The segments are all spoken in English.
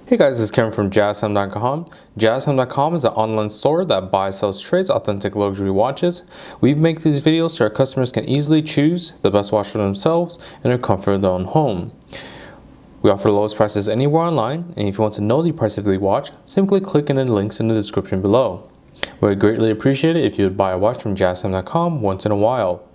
Hey guys, this is Kevin from JazTime.com. JazTime.com is an online store that buys, sells, trades authentic luxury watches. We make these videos so our customers can easily choose the best watch for themselves in the comfort of their own home. We offer the lowest prices anywhere online, and if you want to know the price of the watch, simply click in the links in the description below. We would greatly appreciate it if you would buy a watch from JazTime.com once in a while.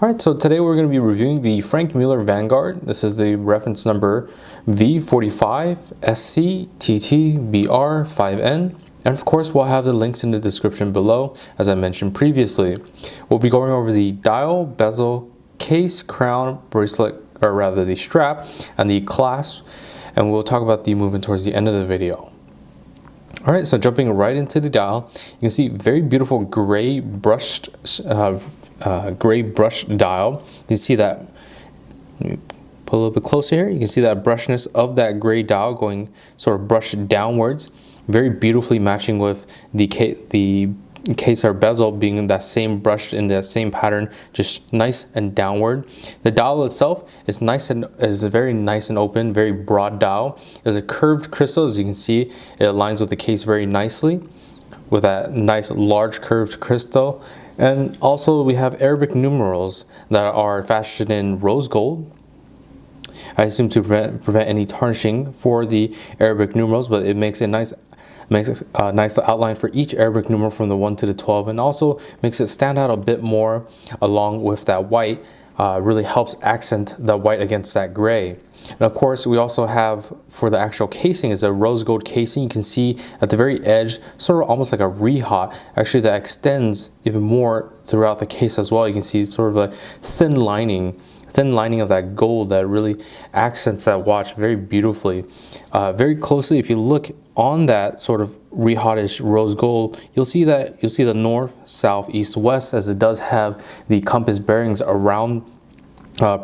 Alright, so today we're going to be reviewing the Franck Muller Vanguard. This is the reference number V45 SC TT BR 5N. And of course, we'll have the links in the description below, as I mentioned previously. We'll be going over the dial, bezel, case, crown, bracelet, or rather the strap, and the clasp. And we'll talk about the movement towards the end of the video. Alright, so jumping right into the dial, you can see very beautiful gray brushed dial. You can see that, let me put a little bit closer here, you can see that brushness of that gray dial going sort of brushed downwards, very beautifully matching with the case or bezel being that same brushed in that same pattern, just nice and downward. The dial itself is very nice and open, very broad dial. There's a curved crystal, as you can see, it aligns with the case very nicely with that nice large curved crystal. And also we have Arabic numerals that are fashioned in rose gold. I assume to prevent any tarnishing for the Arabic numerals, but it makes a nice outline for each Arabic numeral from the 1 to the 12, and also makes it stand out a bit more along with that white. Really helps accent the white against that gray. And of course, we also have, for the actual casing, is a rose gold casing. You can see at the very edge, sort of almost like a rehaut, actually, that extends even more throughout the case as well. You can see sort of a thin lining of that gold that really accents that watch very beautifully. Very closely, if you look on that sort of rehautish rose gold, you'll see the north, south, east, west, as it does have the compass bearings around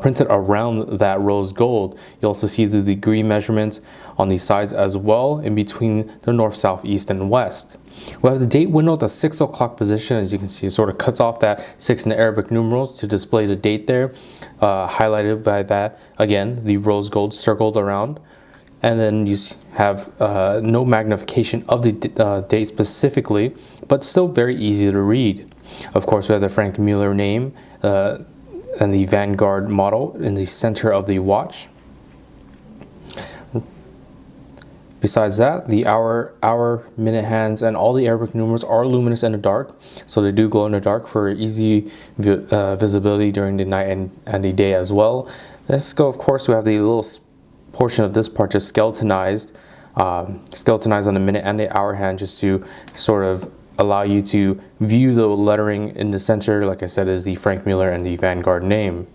printed around that rose gold. You also see the degree measurements on the sides as well, in between the north, south, east, and west. We have the date window at the 6 o'clock position. As you can see, it sort of cuts off that 6 in the Arabic numerals to display the date there, highlighted by that, again, the rose gold circled around. And then you have no magnification of the date specifically, but still very easy to read. Of course, we have the Franck Muller name and the Vanguard model in the center of the watch. Besides that, the hour, minute hands, and all the Arabic numerals are luminous in the dark, so they do glow in the dark for easy visibility during the night and the day as well. Let's go, of course, we have the little portion of this part just skeletonized on the minute and the hour hand, just to sort of allow you to view the lettering in the center. Like I said, is the Franck Muller and the Vanguard name.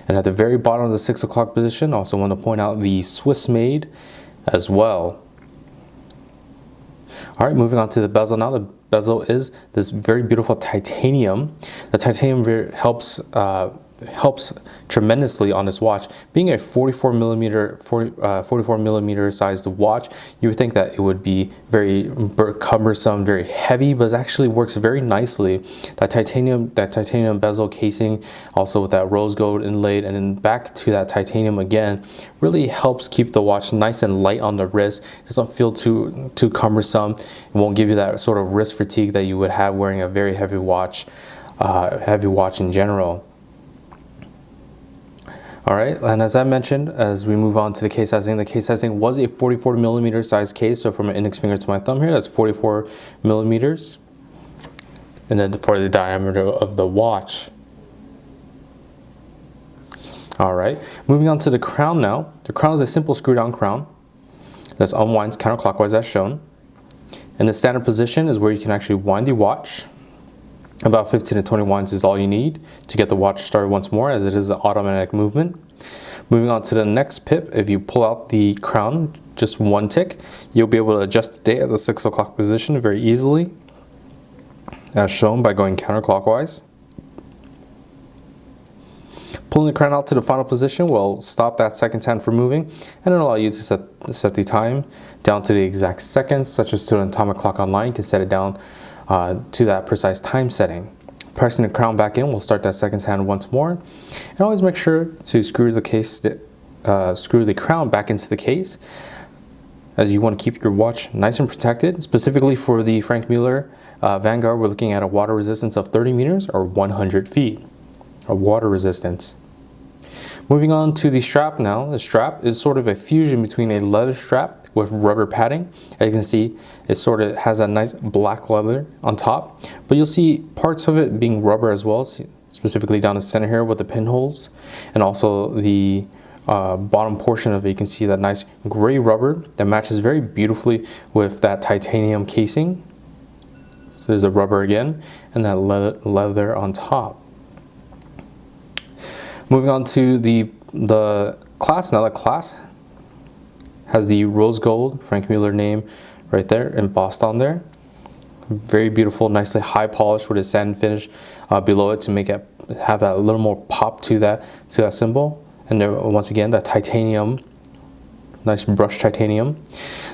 And at the very bottom of the 6 o'clock position, I also want to point out the Swiss made as well. All right, moving on to the bezel now. The bezel is this very beautiful titanium. The titanium helps tremendously on this watch. Being a 44 millimeter sized watch, you would think that it would be very cumbersome, very heavy, but it actually works very nicely. That titanium bezel casing, also with that rose gold inlaid, and then back to that titanium again, really helps keep the watch nice and light on the wrist. It doesn't feel too cumbersome. It won't give you that sort of wrist fatigue that you would have wearing a very heavy watch in general. Alright, and as I mentioned, as we move on to the case sizing was a 44 millimeter size case. So from my index finger to my thumb here, that's 44 millimeters. And then for the diameter of the watch. Alright, moving on to the crown now. The crown is a simple screw down crown that unwinds counterclockwise as shown. And the standard position is where you can actually wind the watch. About 15 to 20 winds is all you need to get the watch started once more, as it is an automatic movement. Moving on to the next pip, if you pull out the crown just one tick, you'll be able to adjust the date at the 6 o'clock position very easily, as shown by going counterclockwise. Pulling the crown out to the final position will stop that second hand from moving, and it'll allow you to set the time down to the exact second, such as to an atomic clock online. You can set it down to that precise time setting. Pressing the crown back in will start that second hand once more. And always make sure to screw the crown back into the case. as you want to keep your watch nice and protected. Specifically for the Franck Muller Vanguard, we're looking at a water resistance of 30 meters or 100 feet of water resistance. Moving on to the strap now. The strap is sort of a fusion between a leather strap with rubber padding. As you can see, it sort of has a nice black leather on top, but you'll see parts of it being rubber as well, specifically down the center here with the pinholes, and also the bottom portion of it. You can see that nice gray rubber that matches very beautifully with that titanium casing. So there's the rubber again, and that leather on top. Moving on to the clasp. Now the clasp has the rose gold Franck Muller name right there embossed on there. Very beautiful, nicely high polished with a satin finish below it to make it have that little more pop to that symbol. And there, once again, that titanium, nice brushed titanium.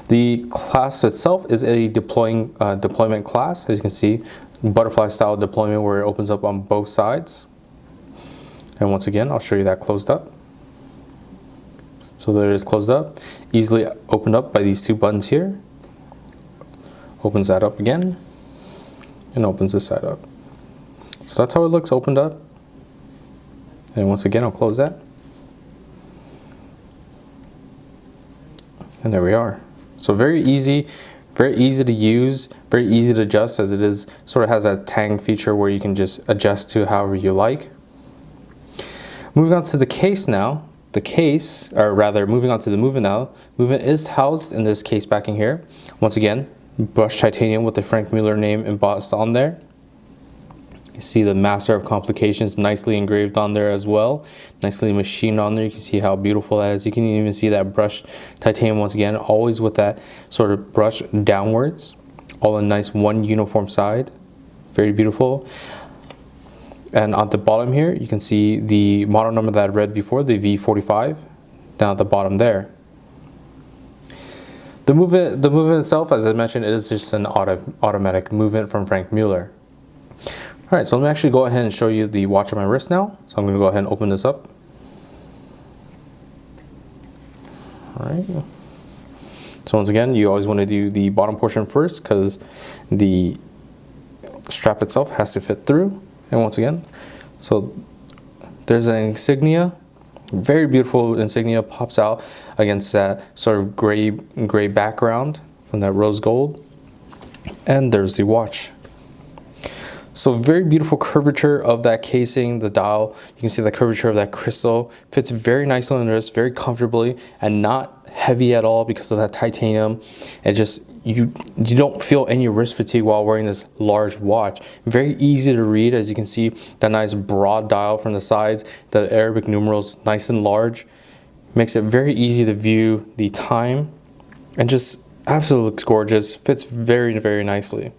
The clasp itself is a deployment clasp. As you can see, butterfly style deployment where it opens up on both sides. And once again, I'll show you that closed up. So there it is closed up, easily opened up by these two buttons here. Opens that up again, and opens this side up. So that's how it looks opened up. And once again, I'll close that. And there we are. So very easy to use, very easy to adjust, as it is sort of has that tang feature where you can just adjust to however you like. Moving on to the case now. The case, or rather moving on to the movement now. Movement is housed in this case backing here. Once again, brushed titanium with the Franck Muller name embossed on there. You see the Master of Complications nicely engraved on there as well. Nicely machined on there. You can see how beautiful that is. You can even see that brushed titanium once again, always with that sort of brush downwards. All in nice one uniform side. Very beautiful. And on the bottom here, you can see the model number that I read before, the V45, down at the bottom there. The movement itself, as I mentioned, it is just an automatic movement from Franck Muller. All right, so let me actually go ahead and show you the watch on my wrist now. So I'm going to go ahead and open this up. All right. So once again, you always want to do the bottom portion first because the strap itself has to fit through. And once again, so there's an insignia, very beautiful insignia, pops out against that sort of gray background from that rose gold. And there's the watch. So very beautiful curvature of that casing, the dial. You can see the curvature of that crystal. Fits very nicely on the wrist, very comfortably, and not heavy at all because of that titanium. And just you don't feel any wrist fatigue while wearing this large watch. Very easy to read, as you can see that nice broad dial from the sides. The Arabic numerals nice and large. Makes it very easy to view the time, and just absolutely looks gorgeous. Fits very, very nicely.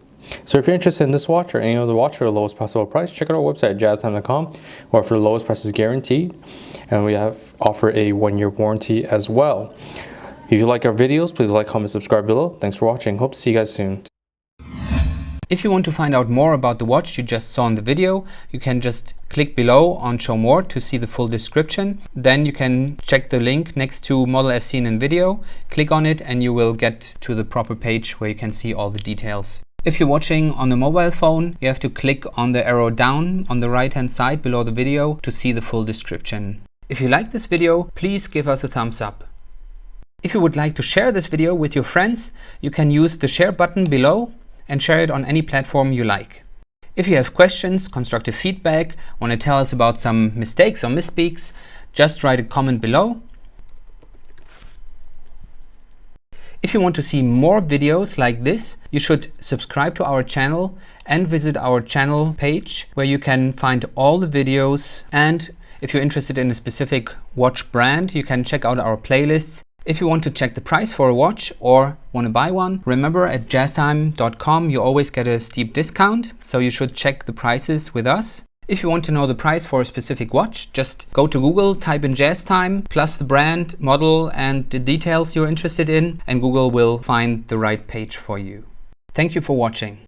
So if you're interested in this watch or any other watch for the lowest possible price, check out our website at JazTime.com, where for the lowest price is guaranteed, and we offer a 1-year warranty as well. If you like our videos, please like, comment, subscribe below. Thanks for watching. Hope to see you guys soon. If you want to find out more about the watch you just saw in the video, you can just click below on Show More to see the full description. Then you can check the link next to model as seen in video, click on it, and you will get to the proper page where you can see all the details. If you're watching on a mobile phone, you have to click on the arrow down on the right hand side below the video to see the full description. If you like this video, please give us a thumbs up. If you would like to share this video with your friends, you can use the share button below and share it on any platform you like. If you have questions, constructive feedback, want to tell us about some mistakes or misspeaks, just write a comment below. If you want to see more videos like this, you should subscribe to our channel and visit our channel page where you can find all the videos. And if you're interested in a specific watch brand, you can check out our playlists. If you want to check the price for a watch or want to buy one, remember at JazTime.com you always get a steep discount, so you should check the prices with us. If you want to know the price for a specific watch, just go to Google, type in JazTime, plus the brand, model, and the details you're interested in, and Google will find the right page for you. Thank you for watching.